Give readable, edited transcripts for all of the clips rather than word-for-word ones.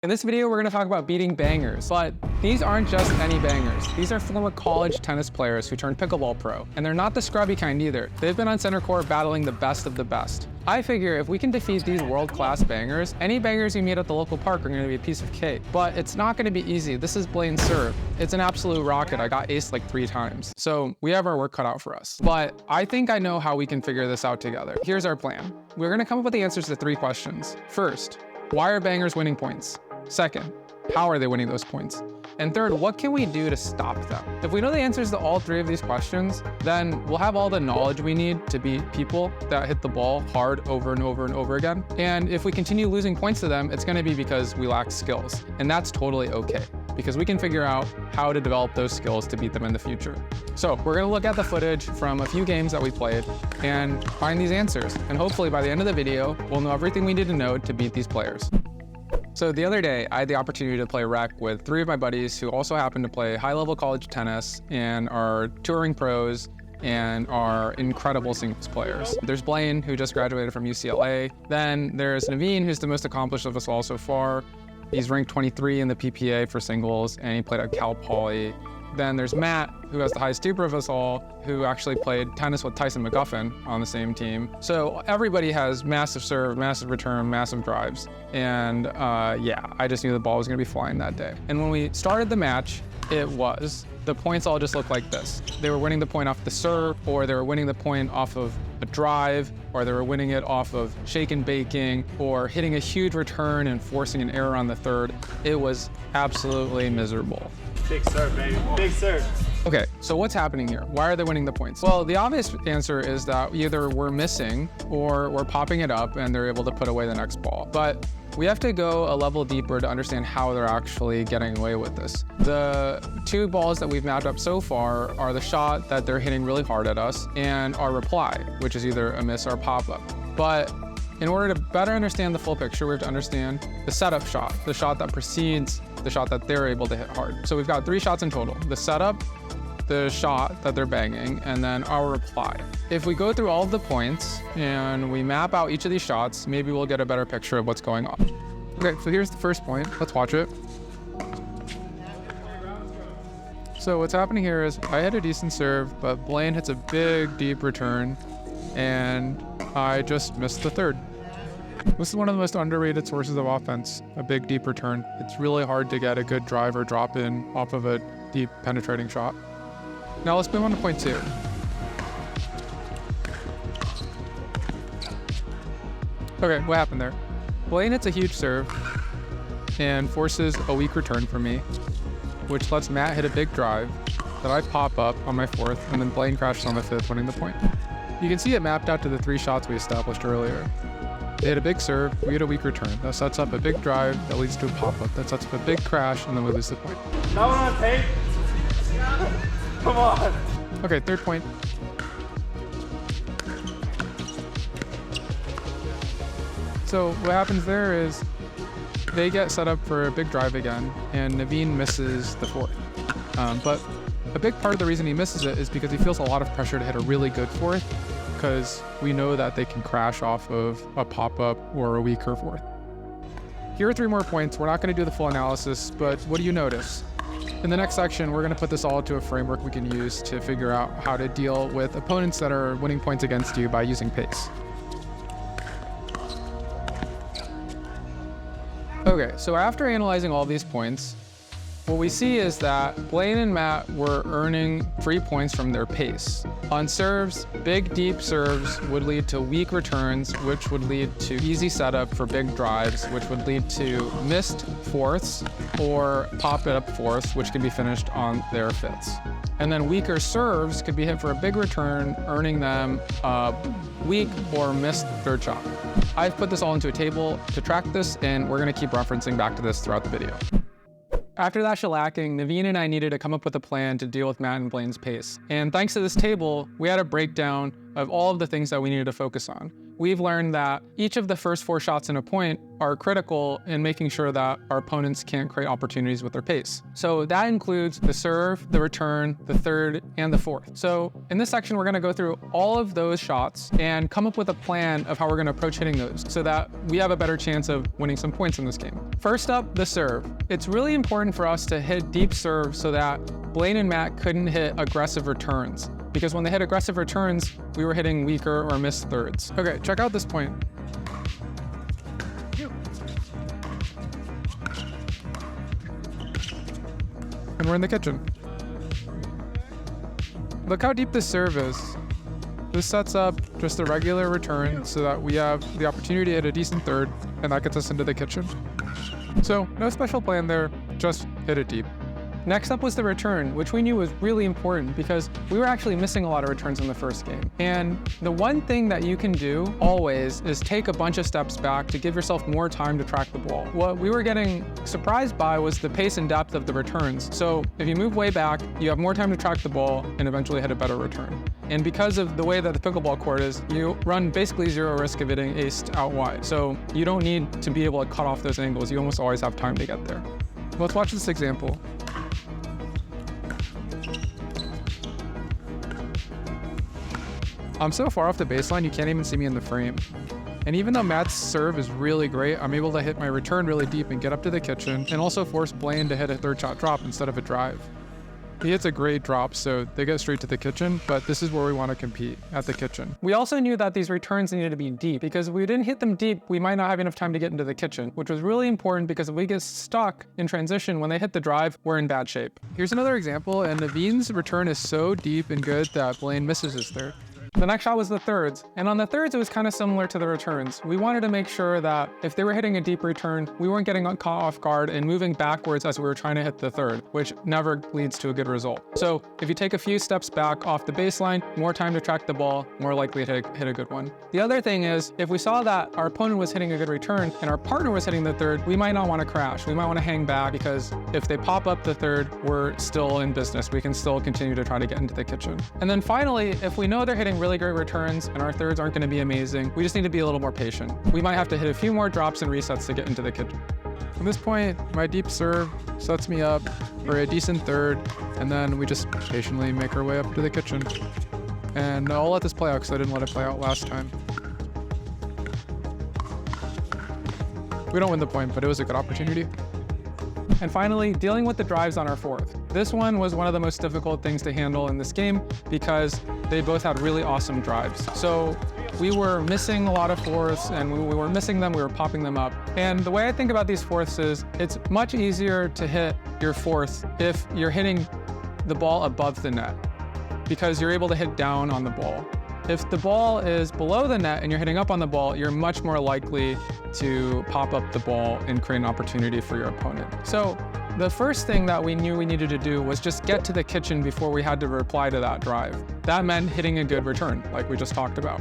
In this video, we're going to talk about beating bangers, but these aren't just any bangers. These are former college tennis players who turned pickleball pro, and they're not the scrubby kind either. They've been on center court battling the best of the best. I figure if we can defeat these world-class bangers, any bangers you meet at the local park are going to be a piece of cake. But it's not going to be easy. This is Blaine's serve. It's an absolute rocket. I got aced like 3 times. So we have our work cut out for us. But I think I know how we can figure this out together. Here's our plan. We're going to come up with the answers to 3 questions. First, why are bangers winning points? Second, how are they winning those points? And third, what can we do to stop them? If we know the answers to all 3 of these questions, then we'll have all the knowledge we need to beat people that hit the ball hard over and over and over again. And if we continue losing points to them, it's gonna be because we lack skills. And that's totally okay, because we can figure out how to develop those skills to beat them in the future. So we're gonna look at the footage from a few games that we played and find these answers. And hopefully by the end of the video, we'll know everything we need to know to beat these players. So the other day, I had the opportunity to play rec with 3 of my buddies who also happen to play high-level college tennis and are touring pros and are incredible singles players. There's Blaine, who just graduated from UCLA. Then there's Naveen, who's the most accomplished of us all so far. He's ranked 23 in the PPA for singles, and he played at Cal Poly. Then there's Matt, who has the highest duper of us all, who actually played tennis with Tyson McGuffin on the same team. So everybody has massive serve, massive return, massive drives. And yeah, I just knew the ball was gonna be flying that day. And when we started the match, the points all just looked like this. They were winning the point off the serve, or they were winning the point off of a drive, or they were winning it off of shake and baking, or hitting a huge return and forcing an error on the third. It was absolutely miserable. Big serve, baby. Big serve. Okay, so what's happening here? Why are they winning the points? Well, the obvious answer is that either we're missing or we're popping it up and they're able to put away the next ball. But we have to go a level deeper to understand how they're actually getting away with this. The 2 balls that we've mapped up so far are the shot that they're hitting really hard at us and our reply, which is either a miss or a pop-up. But in order to better understand the full picture, we have to understand the setup shot, the shot that precedes the shot that they're able to hit hard. So we've got 3 shots in total: the setup, the shot that they're banging, and then our reply. If we go through all of the points and we map out each of these shots, maybe we'll get a better picture of what's going on. Okay, so here's the first point. Let's watch it. So what's happening here is I had a decent serve, but Blaine hits a big, deep return, and I just missed the third. This is one of the most underrated sources of offense, a big, deep return. It's really hard to get a good drive or drop in off of a deep, penetrating shot. Now let's move on to point 2. Okay, what happened there? Blaine hits a huge serve and forces a weak return for me, which lets Matt hit a big drive that I pop up on my 4th, and then Blaine crashes on the 5th, winning the point. You can see it mapped out to the 3 shots we established earlier. They hit a big serve, we hit a weak return. That sets up a big drive that leads to a pop-up. That sets up a big crash, and then we lose the point. That one on tape? Come on. Okay, 3rd point. So what happens there is they get set up for a big drive again, and Naveen misses the 4th. But a big part of the reason he misses it is because he feels a lot of pressure to hit a really good 4th, because we know that they can crash off of a pop-up or a weaker 4th. Here are 3 more points. We're not going to do the full analysis, but what do you notice? In the next section, we're going to put this all into a framework we can use to figure out how to deal with opponents that are winning points against you by using pace. Okay, so after analyzing all these points, what we see is that Blaine and Matt were earning free points from their pace. On serves, big deep serves would lead to weak returns, which would lead to easy setup for big drives, which would lead to missed 4ths or pop it up 4ths, which can be finished on their 5ths. And then weaker serves could be hit for a big return, earning them a weak or missed 3rd shot. I've put this all into a table to track this, and we're gonna keep referencing back to this throughout the video. After that shellacking, Naveen and I needed to come up with a plan to deal with Matt and Blaine's pace. And thanks to this table, we had a breakdown of all of the things that we needed to focus on. we've learned that each of the first 4 shots in a point are critical in making sure that our opponents can't create opportunities with their pace. So that includes the serve, the return, the third, and the fourth. So in this section, we're gonna go through all of those shots and come up with a plan of how we're gonna approach hitting those so that we have a better chance of winning some points in this game. First up, the serve. It's really important for us to hit deep serve so that Blaine and Matt couldn't hit aggressive returns, because when they hit aggressive returns, we were hitting weaker or missed thirds. Okay, check out this point. And we're in the kitchen. Look how deep this serve is. This sets up just a regular return so that we have the opportunity to hit a decent third, and that gets us into the kitchen. So no special plan there, just hit it deep. Next up was the return, which we knew was really important because we were actually missing a lot of returns in the first game. And the one thing that you can do always is take a bunch of steps back to give yourself more time to track the ball. What we were getting surprised by was the pace and depth of the returns. So if you move way back, you have more time to track the ball and eventually hit a better return. And because of the way that the pickleball court is, you run basically 0 risk of hitting aced out wide. So you don't need to be able to cut off those angles. You almost always have time to get there. Let's watch this example. I'm so far off the baseline, you can't even see me in the frame. And even though Matt's serve is really great, I'm able to hit my return really deep and get up to the kitchen, and also force Blaine to hit a third shot drop instead of a drive. He hits a great drop, so they get straight to the kitchen, but this is where we want to compete, at the kitchen. We also knew that these returns needed to be deep, because if we didn't hit them deep, we might not have enough time to get into the kitchen, which was really important because if we get stuck in transition when they hit the drive, we're in bad shape. Here's another example, and Naveen's return is so deep and good that Blaine misses his third. The next shot was the thirds, and on the thirds, it was kind of similar to the returns. We wanted to make sure that if they were hitting a deep return, we weren't getting caught off guard and moving backwards as we were trying to hit the third, which never leads to a good result. So if you take a few steps back off the baseline, more time to track the ball, more likely to hit a good one. The other thing is, if we saw that our opponent was hitting a good return and our partner was hitting the third, we might not want to crash. We might want to hang back because if they pop up the third, we're still in business. We can still continue to try to get into the kitchen. And then finally, if we know they're hitting really great returns and our thirds aren't going to be amazing, we just need to be a little more patient. We might have to hit a few more drops and resets to get into the kitchen. At this point, my deep serve sets me up for a decent third, and then we just patiently make our way up to the kitchen. And I'll let this play out because I didn't let it play out last time. We don't win the point, but it was a good opportunity. And finally, dealing with the drives on our fourth. This one was one of the most difficult things to handle in this game because they both had really awesome drives. So we were missing a lot of fourths, and we were missing them, we were popping them up. And the way I think about these fourths is it's much easier to hit your fourth if you're hitting the ball above the net, because you're able to hit down on the ball. If the ball is below the net and you're hitting up on the ball, you're much more likely to pop up the ball and create an opportunity for your opponent. So the first thing that we knew we needed to do was just get to the kitchen before we had to reply to that drive. That meant hitting a good return, like we just talked about.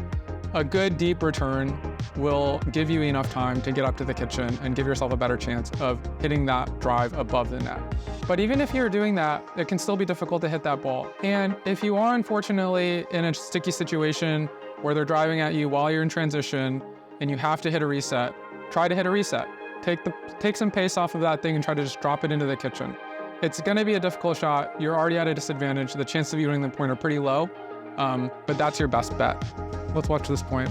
A good deep return will give you enough time to get up to the kitchen and give yourself a better chance of hitting that drive above the net. But even if you're doing that, it can still be difficult to hit that ball. And if you are unfortunately in a sticky situation where they're driving at you while you're in transition and you have to hit a reset, try to hit a reset. Take some pace off of that thing and try to just drop it into the kitchen. It's gonna be a difficult shot. You're already at a disadvantage. The chances of you winning the point are pretty low, but that's your best bet. Let's watch this point.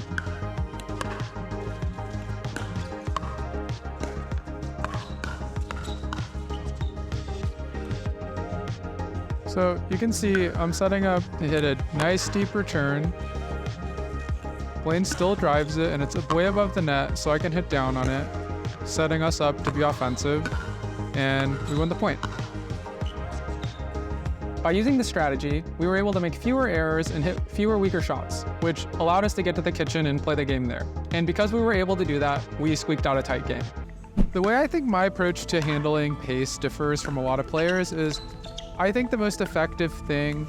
So you can see I'm setting up to hit a nice deep return. Blaine still drives it and it's way above the net, so I can hit down on it, setting us up to be offensive, and we win the point. By using this strategy, we were able to make fewer errors and hit fewer weaker shots, which allowed us to get to the kitchen and play the game there. And because we were able to do that, we squeaked out a tight game. The way I think my approach to handling pace differs from a lot of players is I think the most effective thing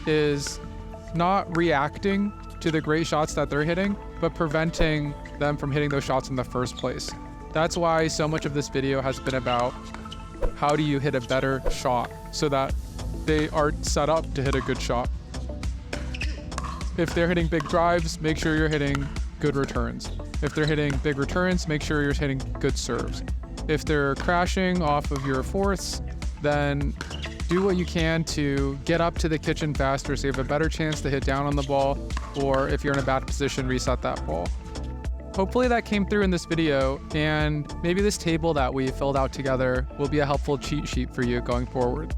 is not reacting to the great shots that they're hitting, but preventing them from hitting those shots in the first place. That's why so much of this video has been about how do you hit a better shot so that they are set up to hit a good shot. If they're hitting big drives, make sure you're hitting good returns. If they're hitting big returns, make sure you're hitting good serves. If they're crashing off of your fourths, then do what you can to get up to the kitchen faster so you have a better chance to hit down on the ball, or if you're in a bad position, reset that ball. Hopefully that came through in this video, and maybe this table that we filled out together will be a helpful cheat sheet for you going forward.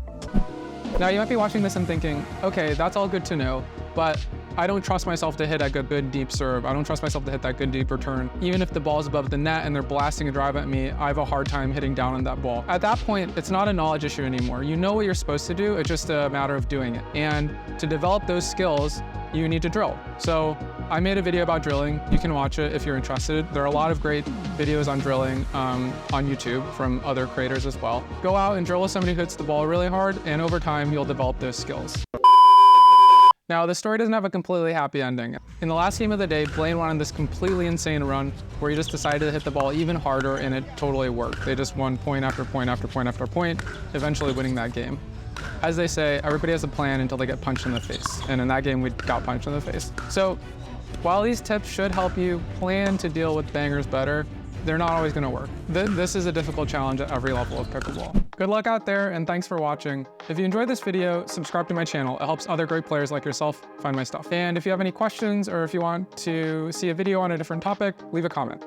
Now you might be watching this and thinking, okay, that's all good to know, but I don't trust myself to hit a good deep serve. I don't trust myself to hit that good deep return. Even if the ball's above the net and they're blasting a drive at me, I have a hard time hitting down on that ball. At that point, it's not a knowledge issue anymore. You know what you're supposed to do, it's just a matter of doing it. And to develop those skills, you need to drill. So I made a video about drilling. You can watch it if you're interested. There are a lot of great videos on drilling on YouTube from other creators as well. Go out and drill with somebody who hits the ball really hard, and over time, you'll develop those skills. Now, the story doesn't have a completely happy ending. In the last game of the day, Blaine went on this completely insane run where he just decided to hit the ball even harder, and it totally worked. They just won point after point after point after point, eventually winning that game. As they say, everybody has a plan until they get punched in the face. And in that game, we got punched in the face. So while these tips should help you plan to deal with bangers better, they're not always gonna work. This is a difficult challenge at every level of pickleball. Good luck out there, and thanks for watching. If you enjoyed this video, subscribe to my channel. It helps other great players like yourself find my stuff. And if you have any questions, or if you want to see a video on a different topic, leave a comment.